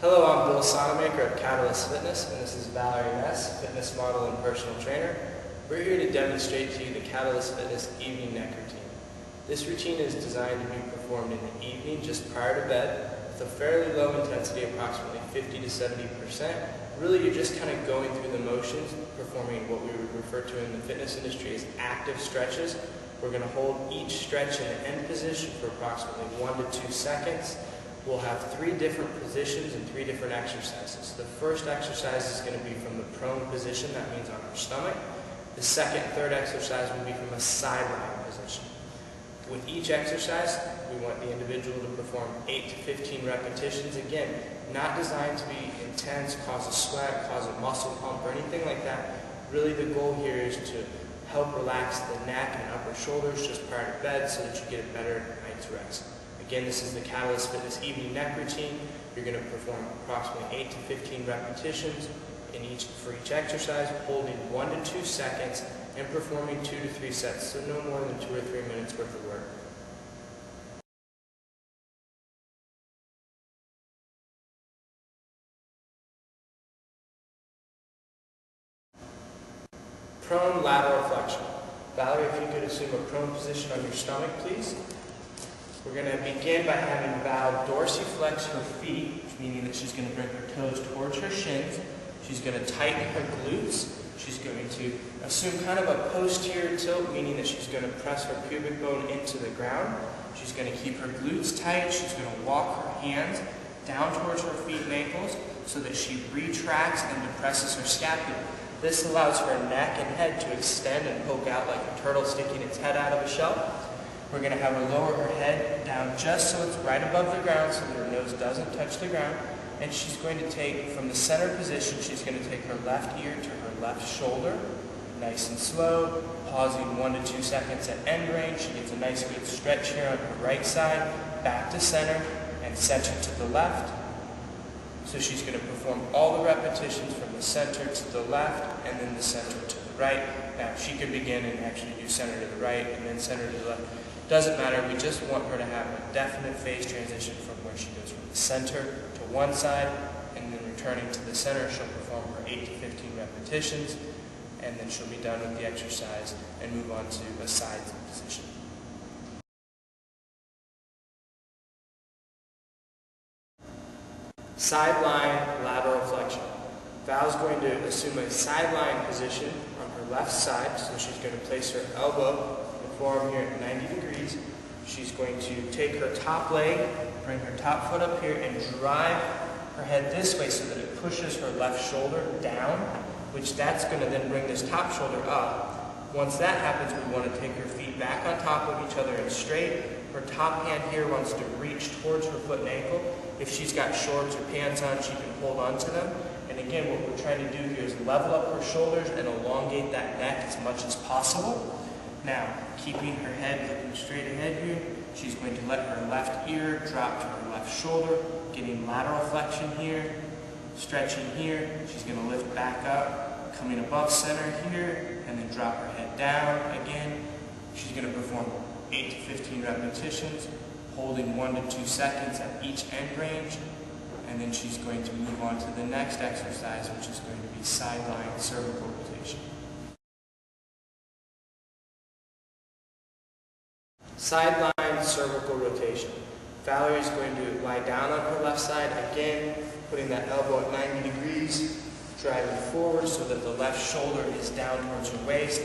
Hello, I'm Bill Sonamaker of Catalyst Fitness, and this is Valerie Ness, fitness model and personal trainer. We're here to demonstrate to you the Catalyst Fitness evening neck routine. This routine is designed to be performed in the evening just prior to bed with a fairly low intensity, approximately 50 to 70%. Really, you're just kind of going through the motions, performing what we would refer to in the fitness industry as active stretches. We're going to hold each stretch in the end position for approximately 1 to 2 seconds. We'll have 3 different positions and 3 different exercises. The first exercise is going to be from the prone position, that means on our stomach. The second and third exercise will be from a sideline position. With each exercise, we want the individual to perform 8 to 15 repetitions. Again, not designed to be intense, cause a sweat, cause a muscle pump, or anything like that. Really, the goal here is to help relax the neck and upper shoulders just prior to bed so that you get a better night's rest. Again, this is the Catalyst Fitness evening neck routine. You're going to perform approximately 8 to 15 repetitions for each exercise, holding 1 to 2 seconds, and performing 2 to 3 sets, so no more than 2 or 3 minutes worth of work. Prone lateral flexion. Valerie, if you could assume a prone position on your stomach, please. We're going to begin by having Val dorsiflex her feet, meaning that she's going to bring her toes towards her shins. She's going to tighten her glutes. She's going to assume kind of a posterior tilt, meaning that she's going to press her pubic bone into the ground. She's going to keep her glutes tight. She's going to walk her hands down towards her feet and ankles so that she retracts and depresses her scapula. This allows her neck and head to extend and poke out like a turtle sticking its head out of a shell. We're going to have her lower her head down just so it's right above the ground so that her nose doesn't touch the ground. And she's going to take, from the center position, she's going to take her left ear to her left shoulder, nice and slow, pausing 1 to 2 seconds at end range. She gets a nice good stretch here on her right side, back to center, and center to the left. So she's going to perform all the repetitions from the center to the left and then the center to the right. Now, she could begin and actually do center to the right and then center to the left. Doesn't matter, we just want her to have a definite phase transition from where she goes from the center to one side and then returning to the center. She'll perform her 8 to 15 repetitions and then she'll be done with the exercise and move on to a side position. Sideline lateral flexion. Val's going to assume a sideline position on her left side, so she's going to place her elbow forearm here at 90 degrees. She's going to take her top leg, bring her top foot up here, and drive her head this way so that it pushes her left shoulder down, which that's going to then bring this top shoulder up. Once that happens, we want to take her feet back on top of each other and straight. Her top hand here wants to reach towards her foot and ankle. If she's got shorts or pants on, she can hold on to them. And again, what we're trying to do here is level up her shoulders and elongate that neck as much as possible. Now, keeping her head looking straight ahead here, she's going to let her left ear drop to her left shoulder, getting lateral flexion here, stretching here. She's going to lift back up, coming above center here, and then drop her head down again. She's going to perform 8 to 15 repetitions, holding 1 to 2 seconds at each end range, and then she's going to move on to the next exercise, which is going to be sideline cervical rotation. Sideline cervical rotation. Valerie is going to lie down on her left side, again, putting that elbow at 90 degrees, driving forward so that the left shoulder is down towards her waist.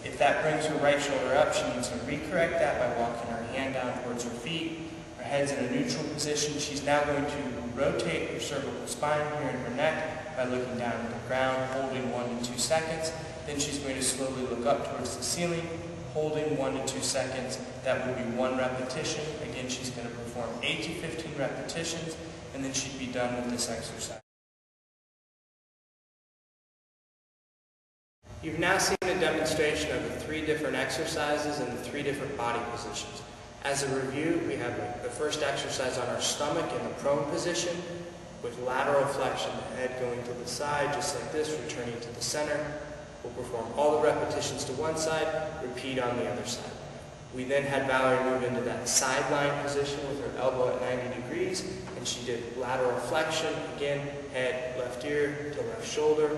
If that brings her right shoulder up, she needs to recorrect that by walking her hand down towards her feet. Her head's in a neutral position. She's now going to rotate her cervical spine here in her neck by looking down at the ground, holding 1 to 2 seconds. Then she's going to slowly look up towards the ceiling, holding 1 to 2 seconds. That would be 1 repetition. Again, she's going to perform 8 to 15 repetitions, and then she'd be done with this exercise. You've now seen a demonstration of the 3 different exercises and the 3 different body positions. As a review, we have the first exercise on our stomach in the prone position with lateral flexion, the head going to the side just like this, returning to the center. We'll perform all the repetitions to one side, repeat on the other side. We then had Valerie move into that sideline position with her elbow at 90 degrees, and she did lateral flexion, again, head, left ear to left shoulder.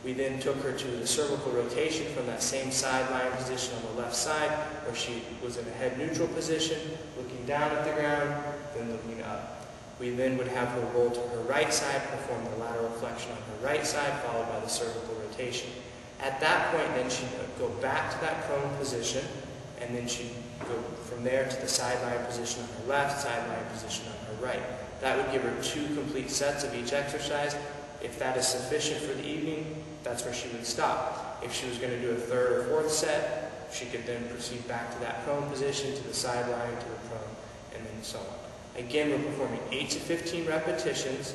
We then took her to the cervical rotation from that same sideline position on the left side, where she was in a head neutral position, looking down at the ground, then looking up. We then would have her roll to her right side, perform the lateral flexion on her right side, followed by the cervical rotation. At that point, then she'd go back to that prone position, and then she'd go from there to the sideline position on her left, sideline position on her right. That would give her 2 complete sets of each exercise. If that is sufficient for the evening, that's where she would stop. If she was going to do a 3rd or 4th set, she could then proceed back to that prone position, to the sideline, to the prone, and then so on. Again, we're performing 8 to 15 repetitions,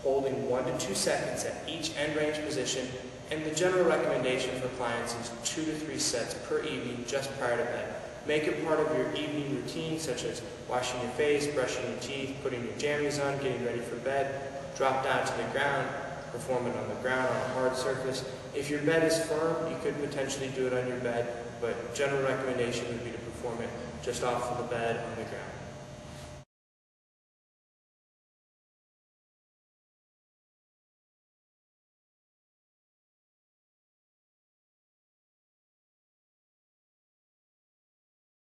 holding 1 to 2 seconds at each end range position, and the general recommendation for clients is 2 to 3 sets per evening just prior to bed. Make it part of your evening routine, such as washing your face, brushing your teeth, putting your jammies on, getting ready for bed. Drop down to the ground, perform it on the ground on a hard surface. If your bed is firm, you could potentially do it on your bed, but general recommendation would be to perform it just off of the bed on the ground.